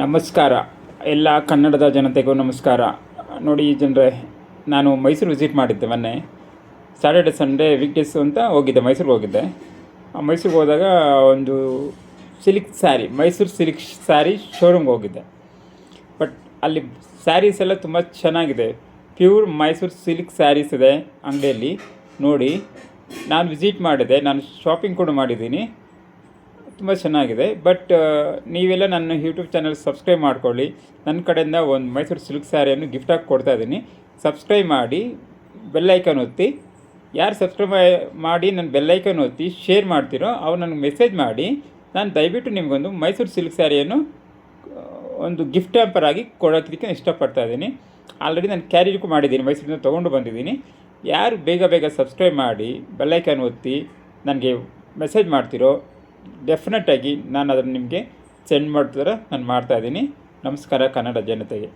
ನಮಸ್ಕಾರ. ಎಲ್ಲ ಕನ್ನಡದ ಜನತೆಗೂ ನಮಸ್ಕಾರ. ನೋಡಿ ಜನರೇ, ನಾನು ಮೈಸೂರು ವಿಸಿಟ್ ಮಾಡಿದ್ದೆ ಮೊನ್ನೆ. ಸ್ಯಾಟರ್ಡೆ ಸಂಡೇ ವೀಕ್ಡೇಸು ಅಂತ ಹೋಗಿದ್ದೆ, ಮೈಸೂರಿಗೆ ಹೋಗಿದ್ದೆ. ಮೈಸೂರಿಗೆ ಹೋದಾಗ ಒಂದು ಮೈಸೂರು ಸಿಲ್ಕ್ ಸ್ಯಾರಿ ಶೋರೂಮ್ಗೆ ಹೋಗಿದ್ದೆ. ಬಟ್ ಅಲ್ಲಿ ಸ್ಯಾರೀಸ್ ಎಲ್ಲ ತುಂಬ ಚೆನ್ನಾಗಿದೆ. ಪ್ಯೂರ್ ಮೈಸೂರು ಸಿಲ್ಕ್ ಸ್ಯಾರೀಸ್ ಇದೆ ಅಂಗಡಿಯಲ್ಲಿ. ನೋಡಿ, ನಾನು ವಿಸಿಟ್ ಮಾಡಿದೆ, ನಾನು ಶಾಪಿಂಗ್ ಕೂಡ ಮಾಡಿದ್ದೀನಿ. ತುಂಬ ಚೆನ್ನಾಗಿದೆ. ಬಟ್ ನೀವೆಲ್ಲ ನನ್ನ ಯೂಟ್ಯೂಬ್ ಚಾನಲ್ ಸಬ್ಸ್ಕ್ರೈಬ್ ಮಾಡ್ಕೊಳ್ಳಿ. ನನ್ನ ಕಡೆಯಿಂದ ಒಂದು ಮೈಸೂರು ಸಿಲ್ಕ್ ಸ್ಯಾರಿಯನ್ನು ಗಿಫ್ಟಾಗಿ ಕೊಡ್ತಾಯಿದ್ದೀನಿ. ಸಬ್ಸ್ಕ್ರೈಬ್ ಮಾಡಿ, ಬೆಲ್ಲೈಕನ್ ಒತ್ತಿ. ಯಾರು ಸಬ್ಸ್ಕ್ರೈಬ್ ಮಾಡಿ ನನ್ನ ಬೆಲ್ಲೈಕನ್ ಒತ್ತಿ ಶೇರ್ ಮಾಡ್ತೀರೋ ಅವ್ರು ನನಗೆ ಮೆಸೇಜ್ ಮಾಡಿ. ನಾನು ದಯವಿಟ್ಟು ನಿಮಗೊಂದು ಮೈಸೂರು ಸಿಲ್ಕ್ ಸ್ಯಾರಿಯನ್ನು ಒಂದು ಗಿಫ್ಟ್ ಹ್ಯಾಂಪರ್ ಆಗಿ ಕೊಡೋದಕ್ಕೆ ಇಷ್ಟಪಡ್ತಾ ಇದ್ದೀನಿ. ಆಲ್ರೆಡಿ ನಾನು ಕ್ಯಾರಿಯರ್ಗೂ ಮಾಡಿದ್ದೀನಿ, ಮೈಸೂರಿಂದ ತೊಗೊಂಡು ಬಂದಿದ್ದೀನಿ. ಯಾರು ಬೇಗ ಸಬ್ಸ್ಕ್ರೈಬ್ ಮಾಡಿ ಬೆಲ್ಲೈಕನ್ ಒತ್ತಿ ನನಗೆ ಮೆಸೇಜ್ ಮಾಡ್ತೀರೋ ಡೆಫಿನೆಟಾಗಿ ನಾನು ಅದನ್ನು ನಿಮಗೆ ಸೆಂಡ್ ಮಾಡ್ತಾರೆ ನಾನು ಮಾಡ್ತಾಯಿದ್ದೀನಿ. ನಮಸ್ಕಾರ ಕನ್ನಡ ಜನತೆಗೆ.